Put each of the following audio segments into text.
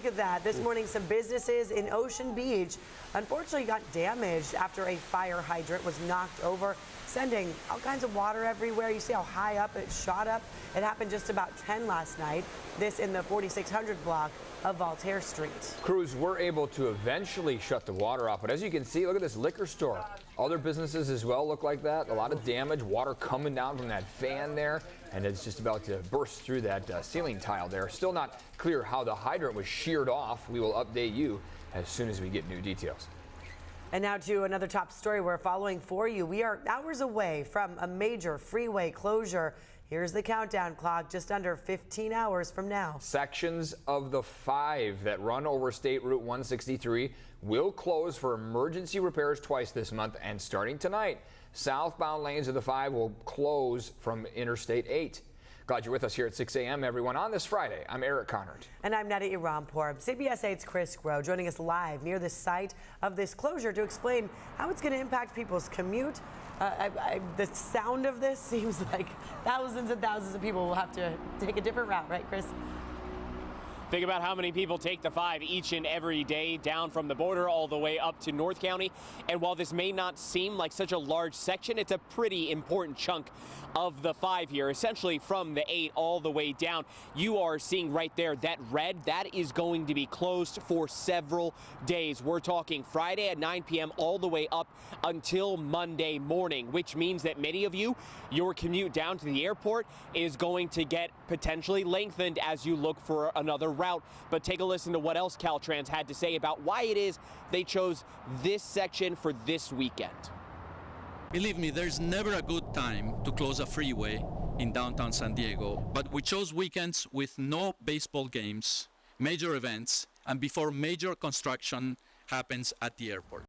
look at that. This morning, some businesses in Ocean Beach unfortunately got damaged after a fire hydrant was knocked over, sending all kinds of water everywhere. You see how high up it shot up. It happened just about 10 last night. This in the 4600 block of Voltaire Street. Crews were able to eventually shut the water off, but as you can see, look at this liquor store. Other businesses as well look like that. A lot of damage, water coming down from that fan there, and it's just about to burst through that ceiling tile there. Still not clear how the hydrant was sheared off. We will update you as soon as we get new details. And now to another top story we're following for you. We are hours away from a major freeway closure. Here's the countdown clock, just under 15 hours from now. Sections of the 5 that run over State Route 163 will close for emergency repairs twice this month, and starting tonight, southbound lanes of the 5 will close from Interstate 8. Glad you're with us here at 6 a.m. everyone on this Friday. I'm Eric Conard. And I'm Nada Irampour. CBS 8's Chris Groh joining us live near the site of this closure to explain how it's going to impact people's commute. The sound of this seems like thousands and thousands of people will have to take a different route, right, Chris? Think about how many people take the 5 each and every day down from the border all the way up to North County. And while this may not seem like such a large section, it's a pretty important chunk of the 5 here, essentially from the 8 all the way down. You are seeing right there that red, that is going to be closed for several days. We're talking Friday at 9 p.m. all the way up until Monday morning, which means that many of you, your commute down to the airport is going to get potentially lengthened as you look for another route. But take a listen to what else Caltrans had to say about why it is they chose this section for this weekend. Believe me, there's never a good time to close a freeway in downtown San Diego, but we chose weekends with no baseball games, major events, and before major construction happens at the airport.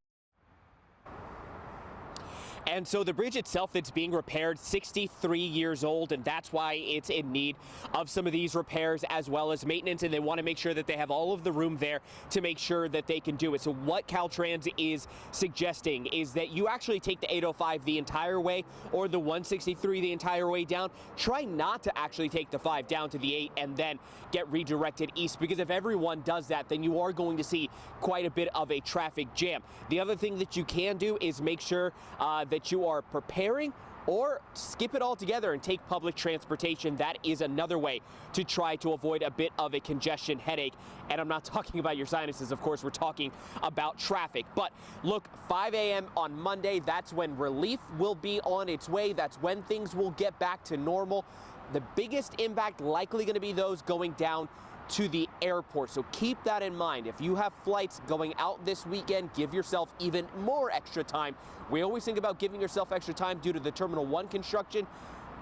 And so the bridge itself that's being repaired, 63 years old, and that's why it's in need of some of these repairs as well as maintenance, and they want to make sure that they have all of the room there to make sure that they can do it. So what Caltrans is suggesting is that you actually take the 805 the entire way or the 163 the entire way down. Try not to actually take the 5 down to the 8 and then get redirected east, because if everyone does that, then you are going to see quite a bit of a traffic jam. The other thing that you can do is make sure that you are preparing or skip it all together and take public transportation. That is another way to try to avoid a bit of a congestion headache. And I'm not talking about your sinuses, of course, we're talking about traffic. But look, 5 a.m. on Monday, that's when relief will be on its way. That's when things will get back to normal. The biggest impact likely going to be those going down to the airport. So keep that in mind. If you have flights going out this weekend, give yourself even more extra time. We always think about giving yourself extra time due to the Terminal 1 construction.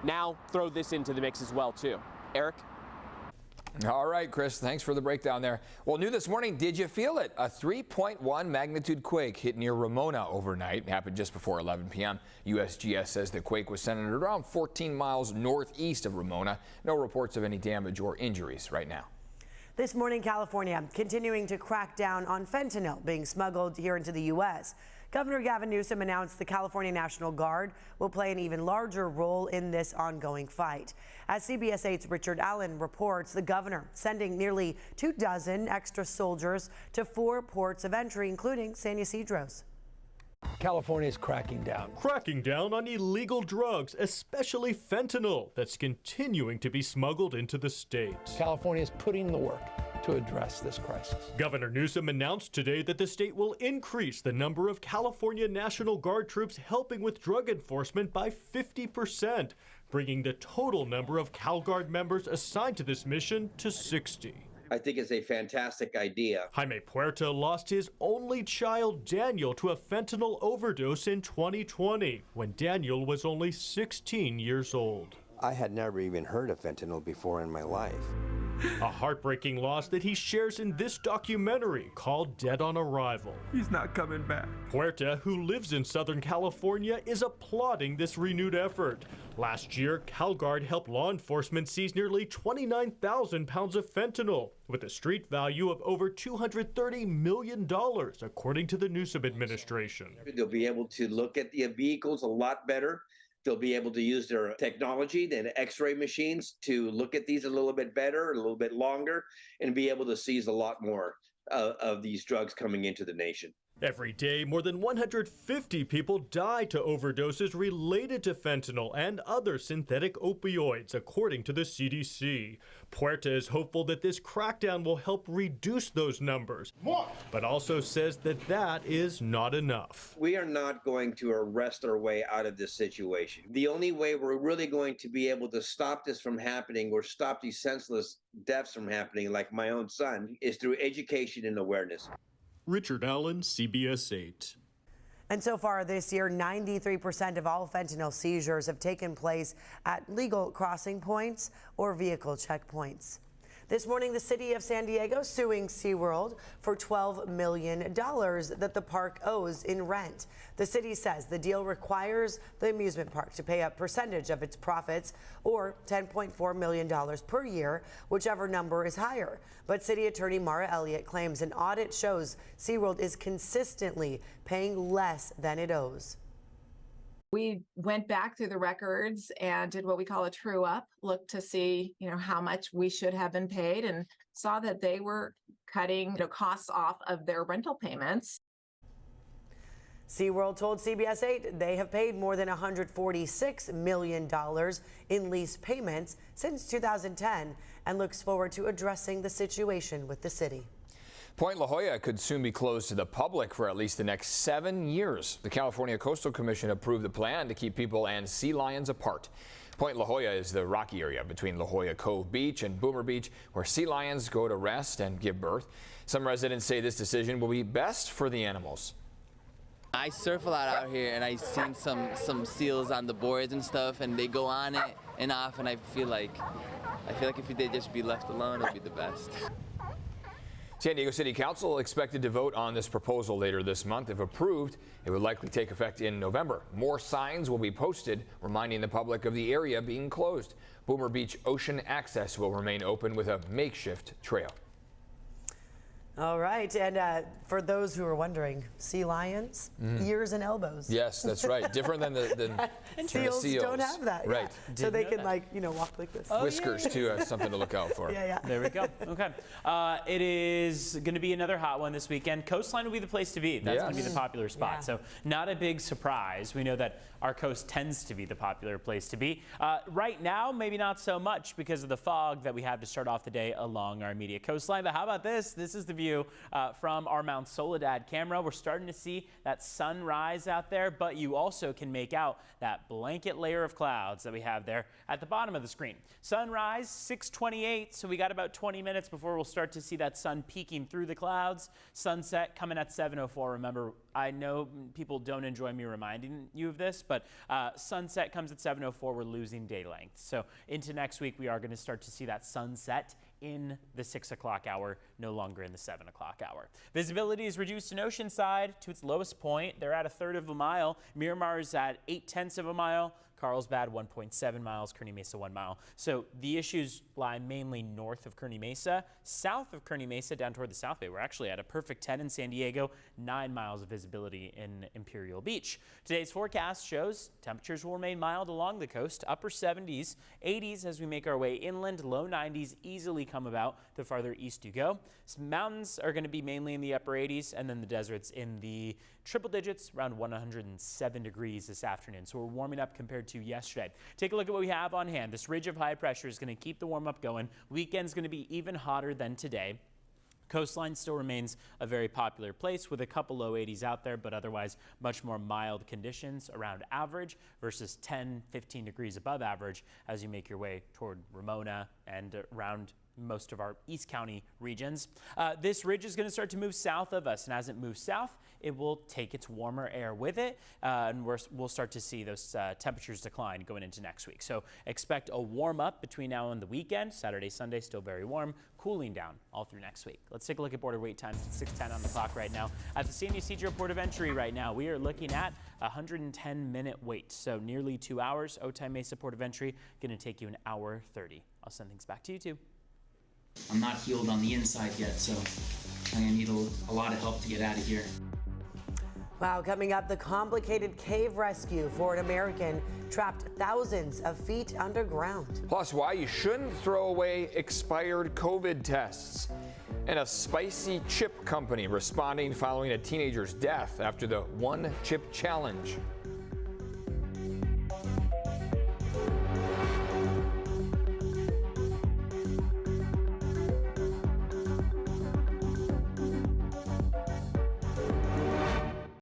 Now throw this into the mix as well, too. Eric? All right, Chris, thanks for the breakdown there. Well, new this morning, did you feel it? A 3.1 magnitude quake hit near Ramona overnight. It happened just before 11 p.m. USGS says the quake was centered around 14 miles northeast of Ramona. No reports of any damage or injuries right now. This morning, California continuing to crack down on fentanyl being smuggled here into the U.S. Governor Gavin Newsom announced the California National Guard will play an even larger role in this ongoing fight. As CBS 8's Richard Allen reports, the governor sending nearly 24 extra soldiers to 4 ports of entry, including San Ysidro's. California is cracking down. Cracking down on illegal drugs, especially fentanyl, that's continuing to be smuggled into the state. California is putting in the work to address this crisis. Governor Newsom announced today that the state will increase the number of California National Guard troops helping with drug enforcement by 50%, bringing the total number of CalGuard members assigned to this mission to 60. I think it's a fantastic idea. Jaime Puerta lost his only child, Daniel, to a fentanyl overdose in 2020, when Daniel was only 16 years old. I had never even heard of fentanyl before in my life. A heartbreaking loss that he shares in this documentary called Dead on Arrival. He's not coming back. Puerta, who lives in Southern California, is applauding this renewed effort. Last year, CalGuard helped law enforcement seize nearly 29,000 pounds of fentanyl, with a street value of over $230 million, according to the Newsom administration. They'll be able to look at the vehicles a lot better. They'll be able to use their technology, the X-ray machines, to look at these a little bit better, a little bit longer, and be able to seize a lot more of these drugs coming into the nation. Every day, more than 150 people die to overdoses related to fentanyl and other synthetic opioids, according to the CDC. Puerta is hopeful that this crackdown will help reduce those numbers, but also says that that is not enough. We are not going to arrest our way out of this situation. The only way we're really going to be able to stop this from happening or stop these senseless deaths from happening, like my own son, is through education and awareness. Richard Allen, CBS 8. And so far this year, 93% of all fentanyl seizures have taken place at legal crossing points or vehicle checkpoints. This morning, the city of San Diego suing SeaWorld for $12 million that the park owes in rent. The city says the deal requires the amusement park to pay a percentage of its profits, or $10.4 million per year, whichever number is higher. But City Attorney Mara Elliott claims an audit shows SeaWorld is consistently paying less than it owes. We went back through the records and did what we call a true up, looked to see, how much we should have been paid, and saw that they were cutting costs off of their rental payments. SeaWorld told CBS 8 they have paid more than $146 million in lease payments since 2010 and looks forward to addressing the situation with the city. Point La Jolla could soon be closed to the public for at least the next 7 years. The California Coastal Commission approved the plan to keep people and sea lions apart. Point La Jolla is the rocky area between La Jolla Cove Beach and Boomer Beach, where sea lions go to rest and give birth. Some residents say this decision will be best for the animals. I surf a lot out here, and I've seen some seals on the boards and stuff, and they go on it and off, and I feel like if they just be left alone, it'll be the best. San Diego City Council expected to vote on this proposal later this month. If approved, it would likely take effect in November. More signs will be posted reminding the public of the area being closed. Boomer Beach Ocean Access will remain open with a makeshift trail. All right, and for those who are wondering, sea lions, ears and elbows. Yes, that's right. Different than the seals don't have that. Right. Yeah. So they can walk like this. Whiskers too, something to look out for. Yeah. There we go. Okay. It is going to be another hot one this weekend. Coastline will be the place to be. That's going to be the popular spot. Yeah. So not a big surprise. We know that our coast tends to be the popular place to be. Right now, maybe not so much because of the fog that we have to start off the day along our immediate coastline. But how about this? This is the view from our Mount Soledad camera. We're starting to see that sunrise out there, but you also can make out that blanket layer of clouds that we have there at the bottom of the screen. Sunrise, 6:28, so we got about 20 minutes before we'll start to see that sun peeking through the clouds. Sunset coming at 7:04. Remember, I know people don't enjoy me reminding you of this, but sunset comes at 7:04. We're losing day length. So into next week, we are going to start to see that sunset in the 6 o'clock hour, no longer in the 7 o'clock hour. Visibility is reduced in Oceanside to its lowest point. They're at 1/3 of a mile. Miramar's at 0.8 of a mile. Carlsbad 1.7 miles, Kearney Mesa 1 mile. So the issues lie mainly north of Kearney Mesa. South of Kearney Mesa, down toward the South Bay, we're actually at a perfect 10 in San Diego, 9 miles of visibility in Imperial Beach. Today's forecast shows temperatures will remain mild along the coast, upper 70s, 80s as we make our way inland, low 90s easily come about the farther east you go. Some mountains are going to be mainly in the upper 80s, and then the deserts in the triple digits, around 107 degrees this afternoon. So we're warming up compared to yesterday. Take a look at what we have on hand. This ridge of high pressure is going to keep the warm up going. Weekend's going to be even hotter than today. Coastline still remains a very popular place with a couple low 80s out there, but otherwise much more mild conditions around average versus 10, 15 degrees above average as you make your way toward Ramona and around most of our East County regions. This ridge is going to start to move south of us, and as it moves south, it will take its warmer air with it, and we'll start to see those temperatures decline going into next week. So expect a warm up between now and the weekend. Saturday, Sunday, still very warm, cooling down all through next week. Let's take a look at border wait times. It's 6:10 on the clock right now. At the San Ysidro Port of Entry right now, we are looking at a 110-minute wait, so nearly 2 hours. Otay Mesa Port of Entry going to take you an hour 30. I'll send things back to you too. I'm not healed on the inside yet, so I'm gonna need a lot of help to get out of here. Wow, coming up, the complicated cave rescue for an American trapped thousands of feet underground. Plus, why you shouldn't throw away expired COVID tests. And a spicy chip company responding following a teenager's death after the one chip challenge.